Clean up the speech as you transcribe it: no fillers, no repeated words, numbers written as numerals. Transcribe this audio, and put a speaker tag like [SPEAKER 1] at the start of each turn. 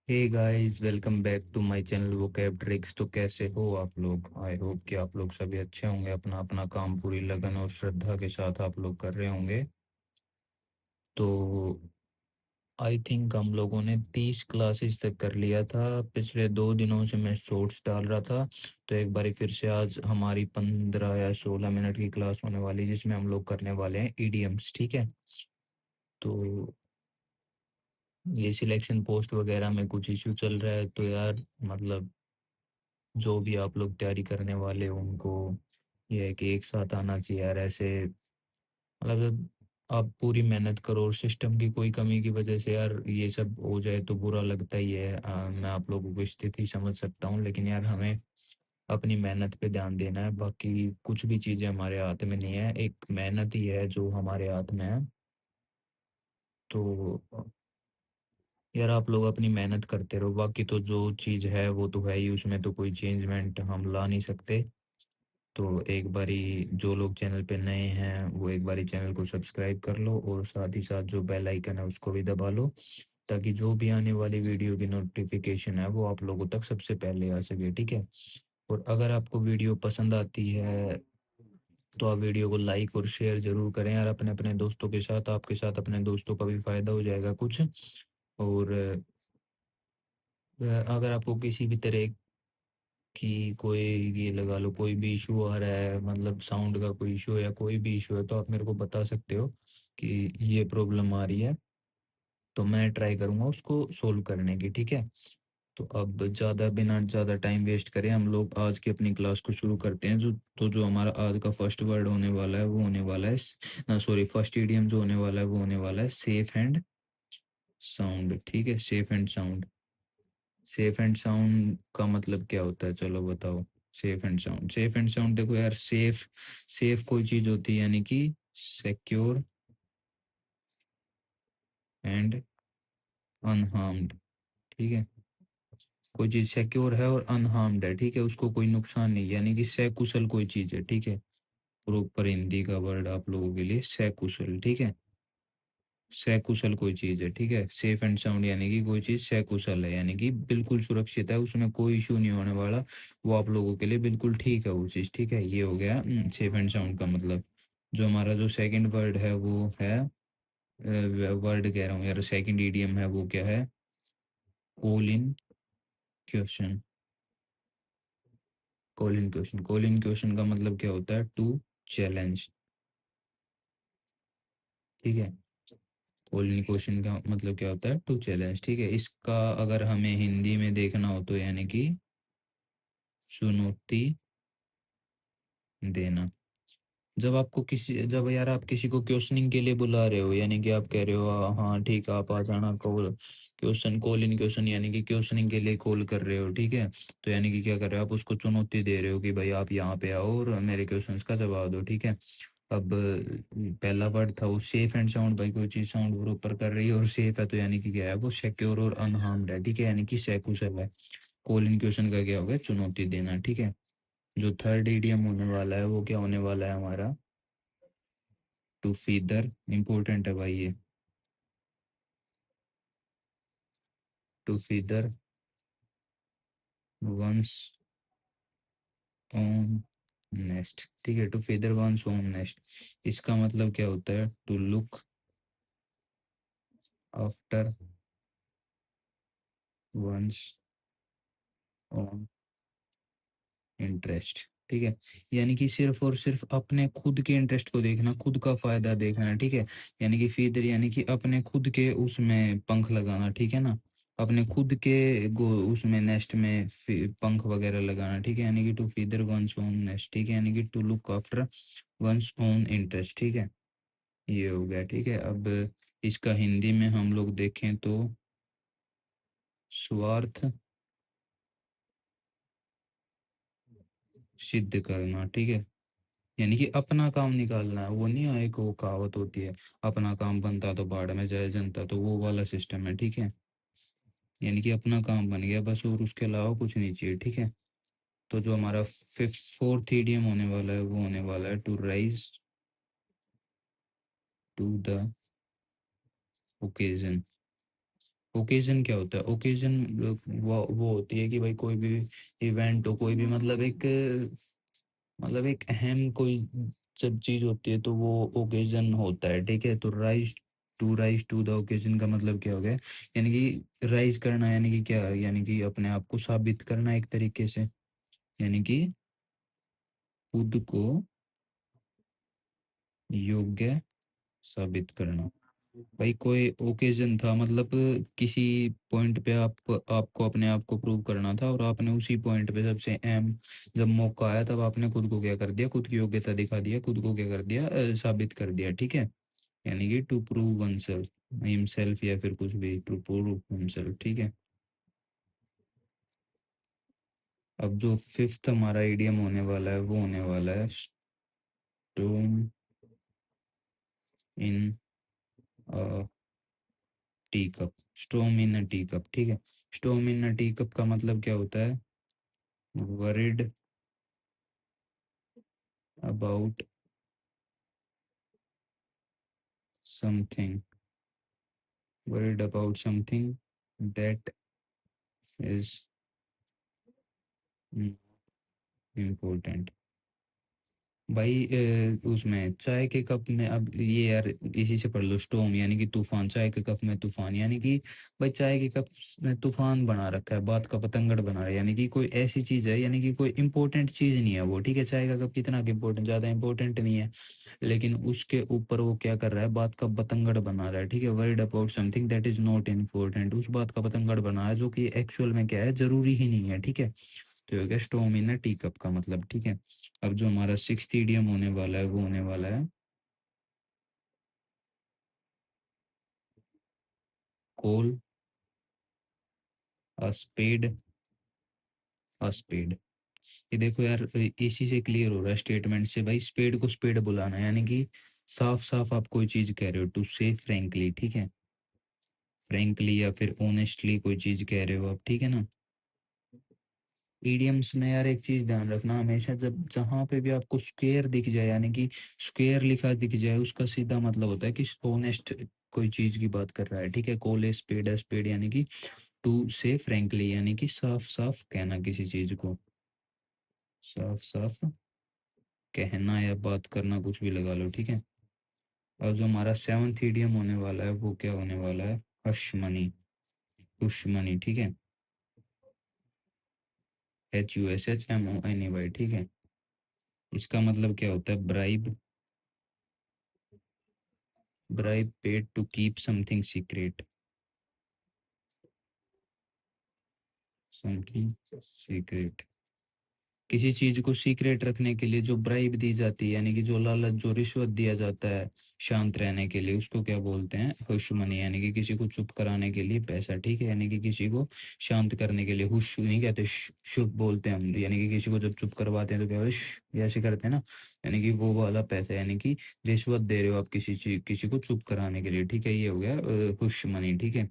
[SPEAKER 1] Hey guys, welcome back to my channel vocab tricks. तो कैसे हो आप लोग? आई होप कि आप लोग सभी अच्छे होंगे। अपना अपना काम पूरी लगन और श्रद्धा के साथ आप लोग कर रहे होंगे। तो आई थिंक हम लोगों ने 30 क्लासेस तक कर लिया था। पिछले 2 दिनों से मैं शॉर्ट्स डाल रहा था। तो एक बारी फिर से आज हमारी 15 या 16 मिनट की क्लास होने वाली है, जिसमें हम लोग करने वाले हैं ईडीएम्स। ठीक है। तो ये सिलेक्शन पोस्ट वगैरह में कुछ इशू चल रहा है, तो यार मतलब जो भी आप लोग तैयारी करने वाले हो उनको ये है कि एक साथ आना चाहिए यार। ऐसे मतलब आप पूरी मेहनत करो और सिस्टम की कोई कमी की वजह से यार ये सब हो जाए तो बुरा लगता ही है। मैं आप लोगों की स्थिति समझ सकता हूँ, लेकिन यार हमें अपनी मेहनत पे ध्यान देना है। बाकी कुछ भी चीज़ें हमारे हाथ में नहीं है, एक मेहनत ही है जो हमारे हाथ में है। तो यार आप लोग अपनी मेहनत करते रहो। बाकी तो जो चीज़ है वो तो है ही, उसमें तो कोई चेंजमेंट हम ला नहीं सकते। तो एक बारी जो लोग चैनल पे नए हैं वो एक बारी चैनल को सब्सक्राइब कर लो, और साथ ही साथ जो बेल आइकन है उसको भी दबा लो, ताकि जो भी आने वाली वीडियो की नोटिफिकेशन है वो आप लोगों तक सबसे पहले आ सके। ठीक है। और अगर आपको वीडियो पसंद आती है तो आप वीडियो को लाइक और शेयर ज़रूर करें यार, अपने अपने दोस्तों के साथ। आपके साथ अपने दोस्तों का भी फ़ायदा हो जाएगा कुछ। और अगर आपको किसी भी तरह कि कोई ये लगा लो कोई भी इशू आ रहा है, मतलब साउंड का कोई इशू है या कोई भी इशू है, तो आप मेरे को बता सकते हो कि ये प्रॉब्लम आ रही है। तो मैं ट्राई करूँगा उसको सोल्व करने की। ठीक है। तो अब बिना ज़्यादा टाइम वेस्ट करें हम लोग आज की अपनी क्लास को शुरू करते हैं। जो हमारा आज का फर्स्ट वर्ड होने वाला है वो होने वाला है ना, सॉरी, फर्स्ट ईडीएम जो होने वाला है वो होने वाला है सेफ एंड साउंड। ठीक है, safe and sound. Safe and sound का मतलब क्या होता है, चलो बताओ। Safe and sound, safe and sound, देखो यार, सेफ सेफ कोई चीज होती है यानी कि सिक्योर एंड अनहार्म्ड। ठीक है। कोई चीज सिक्योर है और अनहार्म्ड है, ठीक है, उसको कोई नुकसान नहीं, यानी कि सकुशल कोई चीज है। ठीक है। प्रॉपर हिंदी का वर्ड आप लोगों के लिए सकुशल। ठीक है। सकुशल कोई चीज़ है। ठीक है। सेफ एंड साउंड यानी कि कोई चीज़ सकुशल है, यानी कि बिल्कुल सुरक्षित है, उसमें कोई इशू नहीं होने वाला। वो आप लोगों के लिए बिल्कुल ठीक है वो चीज़। ठीक है, ये हो गया सेफ एंड साउंड का मतलब। जो हमारा जो सेकंड वर्ड है वो है, वर्ड कह रहा हूँ यार, सेकंड ईडीएम है वो क्या है? Call in question. Call in question, call in question का मतलब क्या होता है? To challenge. ठीक है। कॉल इन क्वेश्चन का मतलब क्या होता है? To challenge. ठीक है। इसका अगर हमें हिंदी में देखना हो तो यानी कि चुनौती देना। जब यार आप किसी को क्वेश्चनिंग के लिए बुला रहे हो, यानी कि आप कह रहे हो हाँ ठीक है आप आ जाना, call question, call in question यानी कि क्वेश्चनिंग के लिए कॉल कर रहे हो। ठीक है। तो यानी कि क्या कर रहे हो, आप उसको चुनौती दे रहे हो कि भाई आप यहाँ पे आओ और मेरे क्वेश्चंस का जवाब दो। ठीक है। अब पहला वर्ड था वो सेफ एंड साउंड, भाई कोई चीज़ साउंड प्रॉपर कर रही है और सेफ है, तो यानी कि क्या है, वो सिक्योर और अनहार्म्ड है। ठीक है, यानी कि सकुशल है। कॉल इन क्वेश्चन का क्या हो गया? चुनौती देना। ठीक है। जो थर्ड ईडीएम होने वाला है वो क्या होने वाला है हमारा? To feather. इंपॉर्टेंट है भाई ये। To feather one's own nest. ठीक है, to feather one's own nest. इसका मतलब क्या होता है? To look after one's own interest. ठीक है। यानी कि सिर्फ और सिर्फ अपने खुद के इंटरेस्ट को देखना, खुद का फायदा देखना है। ठीक है। यानी कि फीदर यानी कि अपने खुद के उसमें पंख लगाना। ठीक है ना, अपने खुद के उसमें नेस्ट में पंख वगैरह लगाना। ठीक है। यानी कि to feather one's own nest. ठीक है। यानी कि to look after one's own interest. ठीक है, ये हो गया। ठीक है। अब इसका हिंदी में हम लोग देखें तो स्वार्थ सिद्ध करना। ठीक है। यानी कि अपना काम निकालना है, वो नहीं है, एक वो कहावत होती है, अपना काम बनता तो बाढ़ में जाए जनता, तो वो वाला सिस्टम है। ठीक है। यानी कि अपना काम बन गया बस, और उसके अलावा कुछ नहीं चाहिए। ठीक है। तो जो हमारा फिफ्थ फोर्थ ईडीएम होने वाला है वो होने वाला है to rise to the occasion. Occasion क्या होता है? ओकेजन वो होती है कि भाई कोई भी इवेंट हो, कोई भी मतलब एक अहम कोई जब चीज़ होती है तो वो ओकेजन होता है, ठीक है? तो राइज़ टू द ओकेजन का मतलब क्या हो गया? यानी कि राइज़ करना यानी कि क्या? यानी कि अपने आप को साबित करना एक तरीके से, यानी कि खुद को योग्य साबित करना। भाई कोई ओकेजन था, मतलब किसी पॉइंट पे आपको अपने आप को प्रूव करना था और आपने उसी पॉइंट पे सबसे अहम जब मौका आया तब आपने खुद को क्या कर दिया, खुद की योग्यता दिखा दिया, खुद को क्या कर दिया, साबित कर दिया, ठीक है? यानी कि टू प्रूव वनसेल्फ, हिमसेल्फ, या फिर कुछ भी टू प्रूव हिमसेल्फ, ठीक है? अब जो फिफ्थ हमारा इडियम होने वाला है वो होने वाला है स्टोम इन टी कप। स्टोम इन अ टी कप, ठीक है? स्टोम इन अ टी कप का मतलब क्या होता है? Worried about something, worried about something that is important. भाई उसमें चाय के कप में, अब ये यार इसी से पढ़ लो, स्टोम यानी कि तूफान, चाय के कप में तूफान, यानी कि भाई चाय के कप में तूफान बना रखा है, बात का पतंगड़ बना रहा है, यानी कि कोई ऐसी चीज़ है, यानी कि कोई इंपॉर्टेंट चीज़ नहीं है वो, ठीक है? चाय का कप कितना इंपॉर्टेंट, ज़्यादा इंपॉर्टेंट नहीं है, लेकिन उसके ऊपर वो क्या कर रहा है, बात का बतंगड़ बना रहा है, ठीक है? Worried about something that is not important, उस बात का बतंगड़ बना रहा है जो कि एक्चुअल में क्या है, जरूरी ही नहीं है, ठीक है? तो ये हो गया स्टोम इन अ टी कप का मतलब, ठीक है? अब जो हमारा सिक्स्थ ईडियम होने वाला है वो होने वाला है call a spade a spade. ये देखो यार, इसी से क्लियर हो रहा है स्टेटमेंट से, भाई स्पेड को स्पेड बुलाना, यानी कि साफ साफ आप कोई चीज कह रहे हो, टू से फ्रेंकली, ठीक है? फ्रेंकली या फिर ऑनेस्टली कोई चीज कह रहे हो आप, ठीक है ना? ईडियम्स में यार एक चीज ध्यान रखना, हमेशा जब जहां पे भी आपको स्क्वेयर दिख जाए, यानी कि स्क्वेयर लिखा दिख जाए, उसका सीधा मतलब होता है कि ऑनेस्ट कोई चीज की बात कर रहा है, ठीक है? कॉल ए स्पेड यानी कि टू से फ्रेंकली, यानी कि साफ साफ कहना किसी चीज को, साफ साफ कहना या बात करना, कुछ भी लगा लो, ठीक है? और जो हमारा सेवंथ ईडियम होने वाला है वो क्या होने वाला है? हश मनी, हुश मनी, ठीक है? HUSHMONEY, ठीक है? इसका मतलब क्या होता है? Bribe, bribe paid to keep something secret, something secret, किसी चीज को सीक्रेट रखने के लिए जो ब्राइब दी जाती है, यानी कि जो लालच, जो रिश्वत दिया जाता है शांत रहने के लिए, उसको क्या बोलते हैं? हुश मनी, यानी कि किसी को चुप कराने के लिए पैसा, ठीक है? यानी कि किसी को शांत करने के लिए, हुश नहीं कहते, शुभ बोलते हैं हम, यानी कि किसी को जब चुप करवाते हैं तो क्या होता है, ये ऐसे करते हैं ना, यानी कि वो वाला पैसा, यानी कि रिश्वत दे रहे हो आप किसी चीज, किसी को चुप कराने के लिए, ठीक है? ये हो गया हुश मनी, ठीक है?